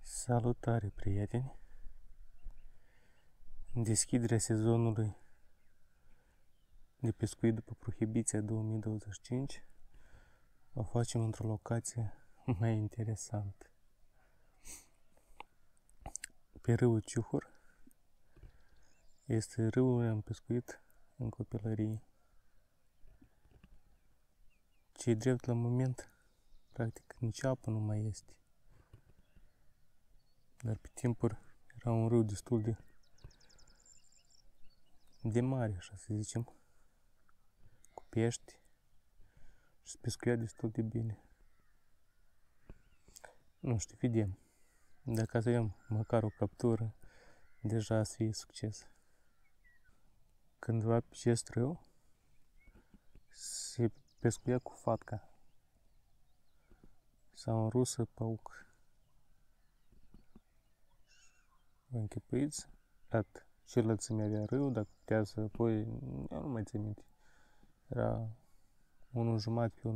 Salutare, prieteni! În deschiderea sezonului de pescuit după prohibiția 2025 o facem într-o locație mai interesantă. Pe râul Ciuhur este râul unde am pescuit în copilărie. Ce-i drept la moment, practic nici apă nu mai este. Dar pe timpuri era un râu destul de mare, așa să zicem, cu pești și se pescuia destul de bine. Nu știu, vedem. Dacă avem măcar o captură, deja să fie succes. Cândva pe acest râu se pescuia cu fatca sau în rusă păuc. Vă închipuiți? Iată, și lățimea avea râu, dacă putea să apoi, eu nu mai țin minte. Era 1,5 pe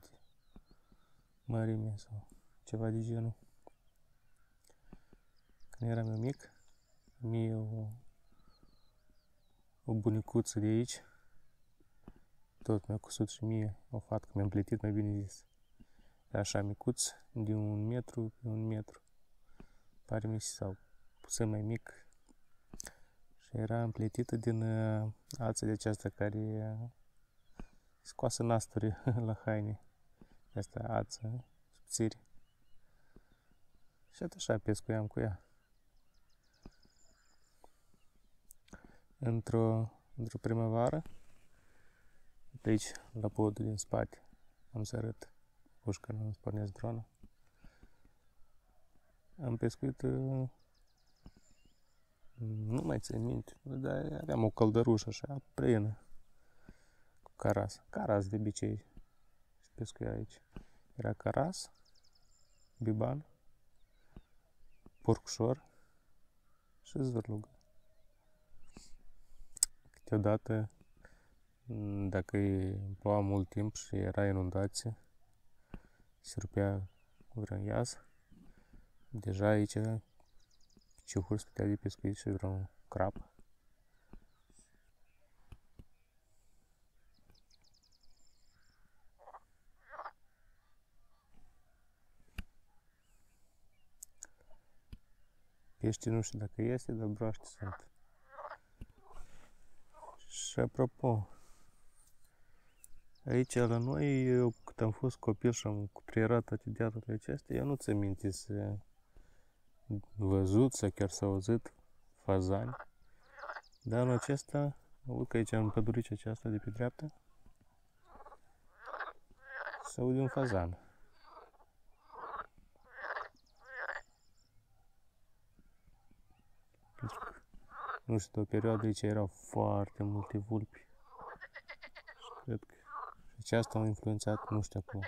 1,5 mărime sau ceva de genul. Când eram eu mic, mie o bunicuță de aici, tot mi-a cusut și mie o fatcă, mi-am plătit, mai bine zis. Așa micuț, de 1 metru pe 1 metru. Pare mi sau pusă mai mic. Și era împletită din ață de aceasta care scoasă nasturi la haine. Asta ață, subțiri. Și așa pescuiam cu ea. Într-o primăvară, pe aici, la podul din spate, am să arăt pușca, nu-mi pornesc drona. Am pescuit, nu mai țin minte, dar aveam o căldărușă așa, plină, cu caras. Caras de obicei se pescuia aici. Era caras, biban, porcușor și zvârlugă. Câteodată, dacă ploua mult timp și era inundație, se rupea vreun iaz, deja aici Ciuhur se putea de pescuit și vreun crab. Pești nu știu dacă este, dar broaște sunt. Și apropo, aici la noi, eu cât am fost copil și am cutreierat toate dealurile acestea, eu nu țin minte să văzut sau chiar s-a auzit fazani. Dar anul acesta, aud că aici în păduricea aceasta de pe dreapta, se aude un fazan. Nu știu, o perioadă aici erau foarte multe vulpi. Și cred că și asta a influențat, nu știu acum.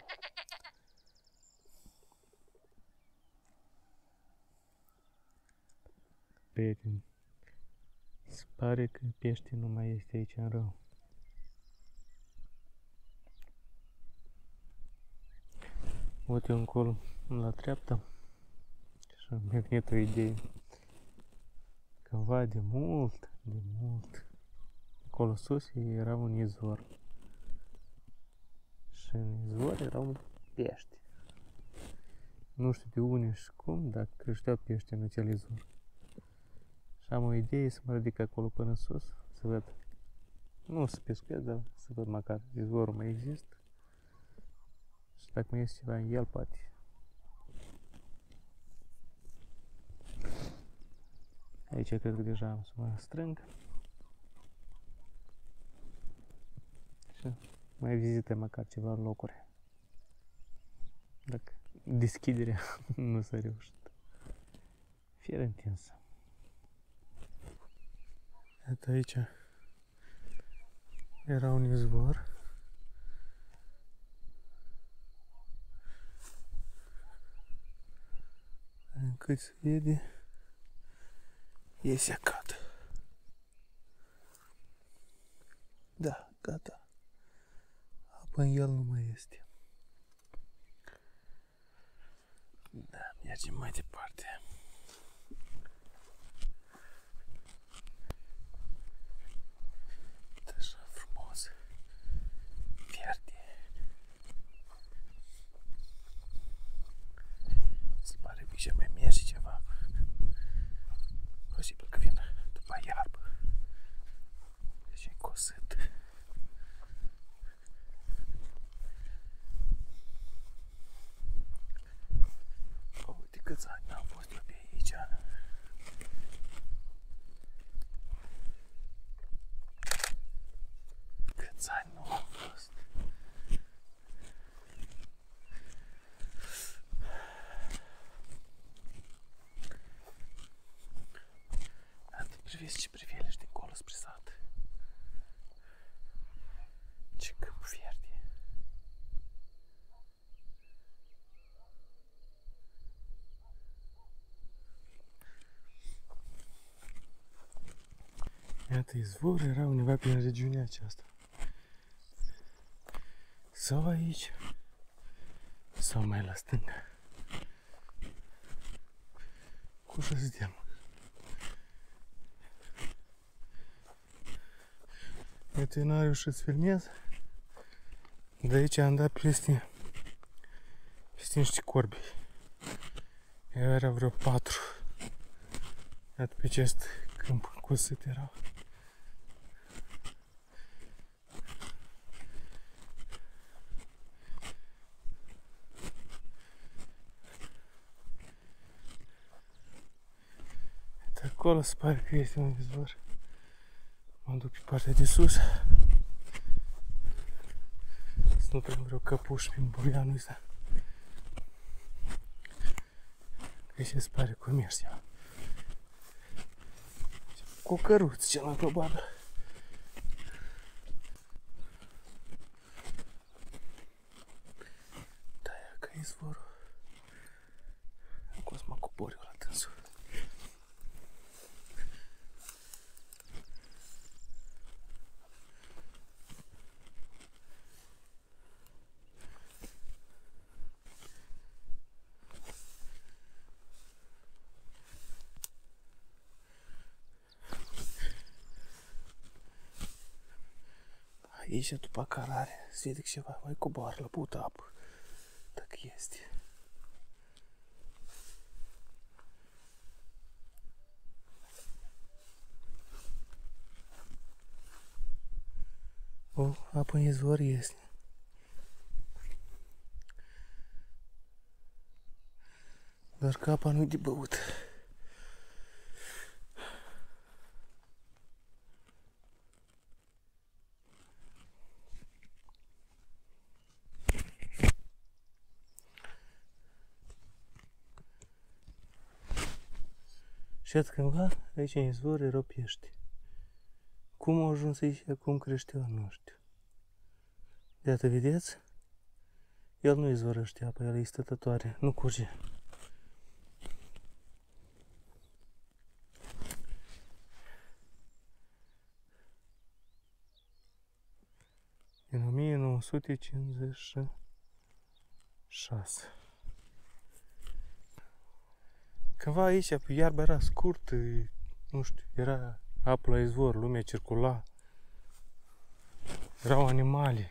Prieteni, se pare că pește nu mai este aici în râu. Uite încolo, la dreapta, și mi-a venit o idee. Cândva de mult, acolo sus era un izvor. Și în izvor erau pești. Nu știu de unde și cum, dar creșteau pești în acel izvor. Și am o idee să mă ridic acolo până sus, să văd. Nu să pescuiesc, dar să văd măcar izvorul mai există. Și dacă mai este ceva în el, poate. Aici cred că deja am să mă strâng. Și mai vizităm măcar ceva locuri. Dacă deschiderea nu s-a reușit. Fier întinsă. Iată aici era un izvor. Încât se vede, e secat. Da, gata. Apă în el nu mai este. Da, mergem mai departe. Așa frumos. Verde. Se pare că și mai merge ceva. Posibil că vin după iarbă. Deci e cosit. Uite câți ani n-am fost eu pe aici. Câți ani nu am fost. Priviți ce priveliști dincolo spre sat. Ce câmp verde. Iată, izvor era undeva prin regiunea aceasta. Sau aici, sau mai la stânga. Cu să vedem. Iată, eu n-am reușit să filmez. De aici am dat peste niște corbi. Era vreo 4. Iată pe acest câmp cosit erau. Iată acolo se pare că este un izvor. Mă duc pe partea de sus. Să nu prind vreo căpuș prin buianul ăsta. Că și se pare că merge. Cu căruț, cel mai probabil. Da, ia că izvorul. Acum să mă cobor eu la dânsul. Aici după carare, se vede că ceva mai coboară la pută apă, dacă este. O, apă în izvor este. Doar că apa nu-i de băut. Și iată cândva, aici în izvor erau pești. Cum au ajuns aici, cum creșteau, nu știu. Iată, vedeți? El nu izvorăște apa, el e stătătoare, nu curge. În 1956. Cândva aici, pe iarba era scurtă, nu știu, era apă la izvor, lumea circula. Erau animale,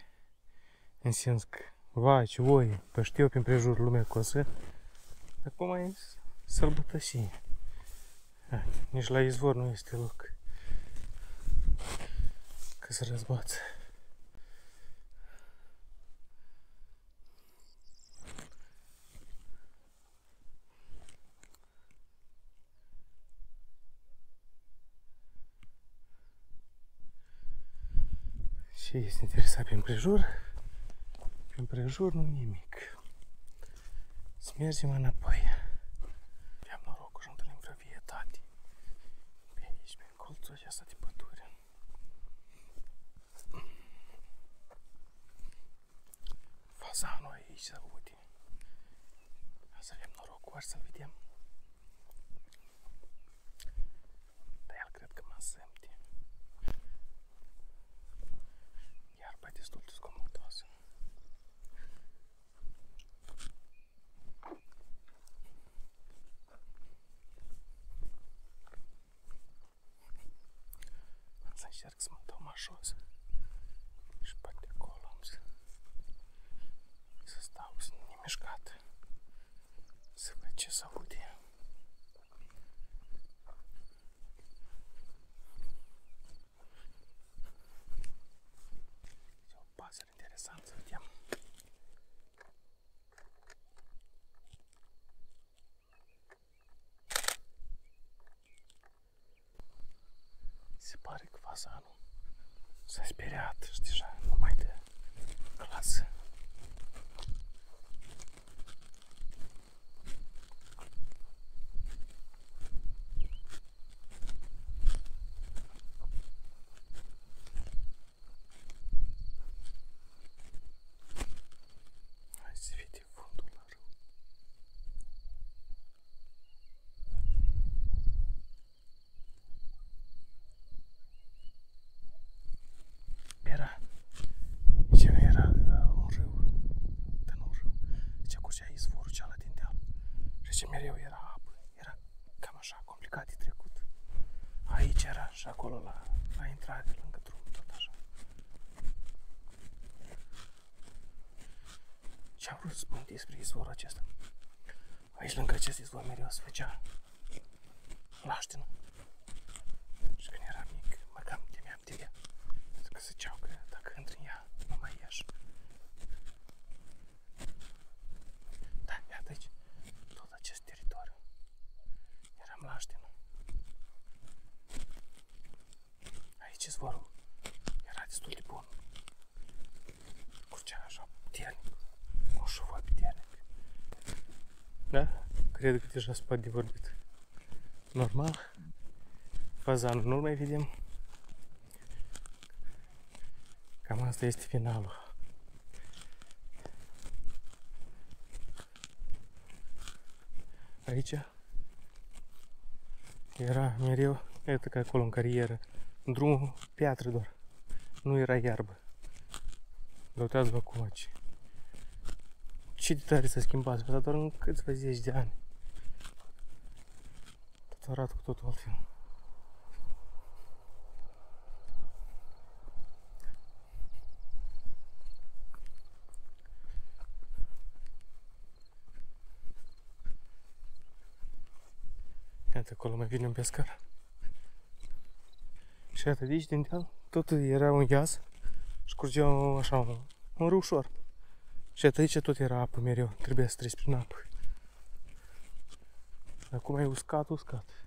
în sens că vaci, oi, pășteau prin prejur lumea cosă. Acum e sălbătășie. Nici la izvor nu este loc că se răzbață. Și este interesat pe împrejur. Pe împrejur nu nimic. Să mergem înapoi. Aveam norocul și întâlnim vreo vietate. Pe aici, pe colțul acesta de pădure. Fazanul aici se aude. Să avem norocul, să-l vedem. Dar el cred că mă simte. cămașos. Și pe de acolo am să stau nemișcat. Să văd ce se aude. E o pasăre interesantă, să vedem. Se pare că fazanul s-a speriat și deja nu mai dă clasă. Hai să vede fundul la râu. Aici era un râu, dar nu un râu. Aici curgea izvorul cealaltă din deal. Și aici mereu era apă. Era cam așa complicat de trecut. Aici era și acolo la intrare, lângă drum, tot așa. Ce am vrut să spun despre izvorul acesta? Aici, lângă acest izvor, mereu se făcea laștină. Și când eram mic, mă cam temeam de ea. Pentru că ziceau că dacă intri în ea, nu mai ieși. Da, iată aici, tot acest teritoriu. Eram laștină. Aici izvorul era destul de bun. Curgea așa puternic, un șuvoi puternic. Da? Cred că deja se poate de vorbit. Normal. Fazanul nu-l mai vedem. Cam asta este finalul. Aici era mereu, iată că acolo în carieră, în drumul piatră doar. Nu era iarbă. Dar uitați-vă acum aici. Ce de tare s-a schimbat, dar doar în câțiva zeci de ani. Tot arată cu totul altfel. Iată, acolo mai vine un pescar. Și iată, de aici, din deal, tot era un iaz și curgea așa un râu ușor. Și iată, aici tot era apă mereu, trebuia să treci prin apă. Acum e uscat, uscat.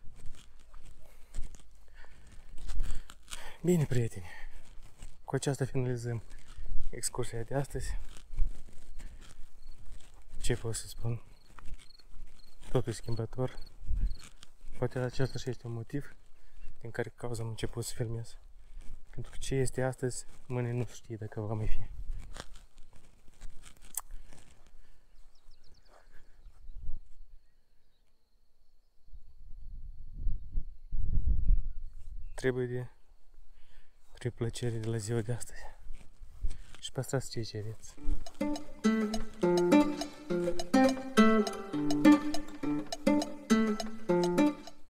Bine, prieteni, cu aceasta finalizăm excursia de astăzi. Ce pot să spun? Totul e schimbător. Poate acesta și este un motiv din care cauza am început să filmez. Pentru că ce este astăzi, mâine nu știe dacă va mai fi. Trebuie de plăcere de la ziua de astăzi. Și păstrați ce cereți.